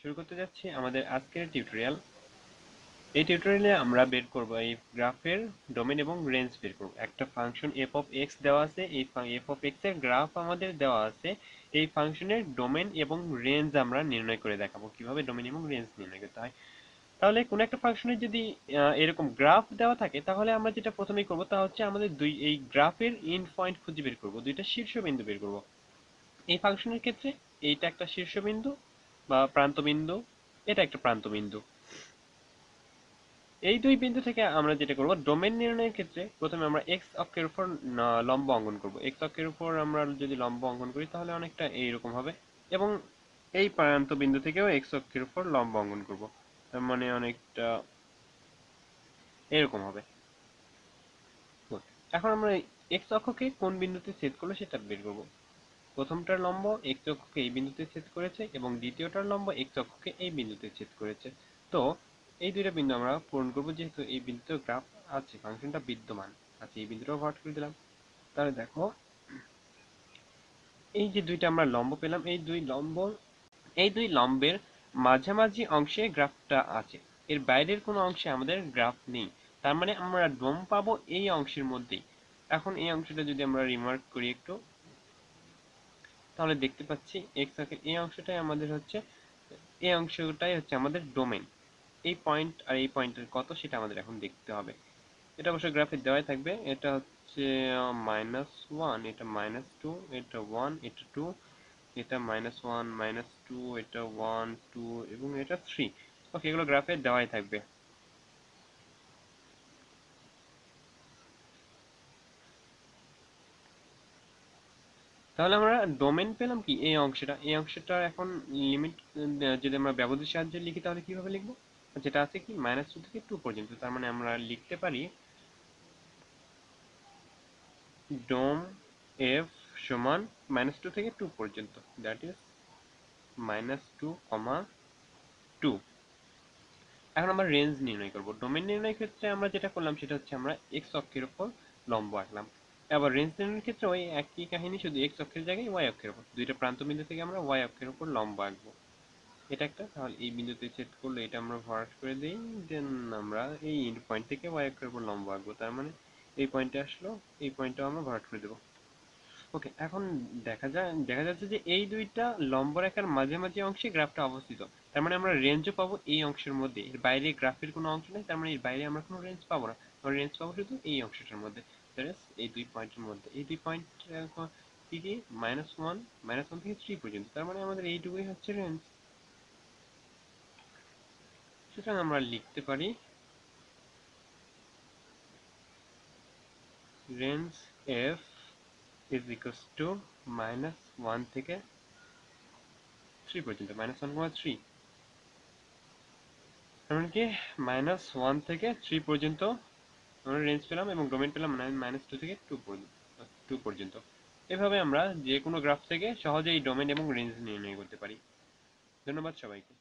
শুরু করতে যাচ্ছি আমাদের আজকের টিউটোরিয়াল। এই টিউটোরিয়ালে আমরা বের করব এই গ্রাফের ডোমেন এবং রেঞ্জ বের করব। একটা ফাংশন এফ অফ এক্স দেওয়া আছে, এই এফ অফ এক্স এর গ্রাফ আমাদের দেওয়া আছে। এই ফাংশনের ডোমেন এবং রেঞ্জ আমরা নির্ণয় করে দেখাবো কিভাবে ডোমেন এবং রেঞ্জ নির্ণয় করতে হয়। তাহলে কোন একটা ফাংশনের যদি এরকম গ্রাফ দেওয়া থাকে, তাহলে আমরা যেটা প্রথমেই করব তা হচ্ছে আমাদের এই গ্রাফের এন্ড পয়েন্ট খুঁজে বের করব, দুইটা শীর্ষবিন্দু বের করব। এই ফাংশনের ক্ষেত্রে এইটা একটা শীর্ষবিন্দু বা প্রান্তবিন্দু, এটা একটা প্রান্তবিন্দু। এই দুই বিন্দু থেকে আমরা যেটা করব, ডোমেন নির্ণয়ের ক্ষেত্রে প্রথমে আমরা এক্স অক্ষের উপর লম্ব অঙ্কন করব। এক্স অক্ষের উপর আমরা যদি লম্ব অঙ্কন করি তাহলে অনেকটা এইরকম হবে, এবং এই প্রান্তবিন্দু থেকেও এক্স অক্ষের উপর লম্ব অঙ্কন করব, তার মানে অনেকটা এরকম হবে। এখন আমরা এক্স অক্ষকে কোন বিন্দুতে ছেদ করলো সেটা বের করব। প্রথমটার লম্ব এক্স অক্ষকে এই বিন্দুতে ছেদ করেছে এবং দ্বিতীয়টার লম্ব এক্স অক্ষকে এই বিন্দুতে ছেদ করেছে। তো এই দুইটা বিন্দু আমরা পূরণ করব, যেহেতু এই বিন্দুতে গ্রাফ আছে, ফাংশনটা বিদ্যমান আছে, এই বিন্দুটাও ভরাট করে দিলাম। তাহলে দেখো, এই যে দুইটা আমরা লম্ব পেলাম, এই দুই লম্বের মাঝামাঝি অংশে গ্রাফটা আছে, এর বাইরের কোনো অংশে আমাদের গ্রাফ নেই। তার মানে আমরা ডোম পাবো এই অংশের মধ্যেই। এখন এই অংশটা যদি আমরা রিমার্ক করি একটু, তাহলে দেখতে পাচ্ছি এক্স অক্ষের এই অংশটাই আমাদের হচ্ছে, এই অংশটাই হচ্ছে আমাদের ডোমেন। এই পয়েন্ট আর এই পয়েন্টের কত সেটা আমাদের এখন দেখতে হবে। এটা অবশ্য গ্রাফে দেওয়াই থাকবে। এটা হচ্ছে -1, এটা -2, এটা 1, এটা 2, এটা -1, -2, এটা 1, 2 এবং এটা 3। ওকে, এগুলো গ্রাফে দেওয়াই থাকবে। তাহলে আমরা ডোমেন পেলাম কি, এই অংশটা এখন লিমিট যদি আমরা ব্যবধির সাহায্যে লিখি তাহলে কিভাবে লিখবো, যেটা আছে কি -2 থেকে 2 পর্যন্ত। তার মানে আমরা লিখতে পারি ডোম এফ সমান -2 থেকে 2 পর্যন্ত, দ্যাট ইজ -2, 2। এখন আমরা রেঞ্জ নির্ণয় করব। ডোমেন নির্ণয়ের ক্ষেত্রে আমরা যেটা করলাম সেটা হচ্ছে আমরা এক্স অক্ষের উপর লম্ব আঁকলাম। আবার রেঞ্জ নির্ণয়ের ক্ষেত্রে ওই একই কাহিনী, শুধু এক্স অক্ষের জায়গায় ওয়াই অক্ষের উপর, দুইটা প্রান্ত বিন্দু থেকে আমরা ওয়াই অক্ষের উপর লম্ব আঁকবো। এটা একটা, তাহলে এই বিন্দুতে ছেদ করলে এটা আমরা ভরাট করে দেই, দেন আমরা এই এন্ড পয়েন্ট থেকে ওয়াই অক্ষের উপর লম্ব আঁকবো। তার মানে এই পয়েন্টে আসলো, এই পয়েন্টটাও আমরা ভরাট করে দেবো। ওকে, এখন দেখা যাচ্ছে যে এই দুইটা লম্ব রেখার মাঝামাঝি অংশে গ্রাফটা অবস্থিত। তার মানে আমরা রেঞ্জও পাবো এই অংশের মধ্যে, এর বাইরে গ্রাফের কোনো অংশ নেই। তার মানে এর বাইরে আমরা কোনো রেঞ্জ পাবো না, আমরা রেঞ্জ পাবো শুধু এই অংশটার মধ্যে, দ্যাট ইজ এই দুই পয়েন্টের মধ্যে। এই দুই পয়েন্ট কি কি, -1 থেকে 3 পর্যন্ত। তার মানে আমাদের এইটুকুই হচ্ছে রেঞ্জ। সুতরাং আমরা লিখতে পারি range F is equals to -1 থেকে 3 পর্যন্ত, -1,3। এমনকি -1 থেকে 3 পর্যন্ত আমরা রেঞ্জ পেলাম, এবং ডোমেন পেলাম -2 থেকে 2 পর্যন্ত। এভাবে আমরা যে কোনো গ্রাফ থেকে সহজেই ডোমেন এবং রেঞ্জ নির্ণয় করতে পারি। ধন্যবাদ সবাইকে।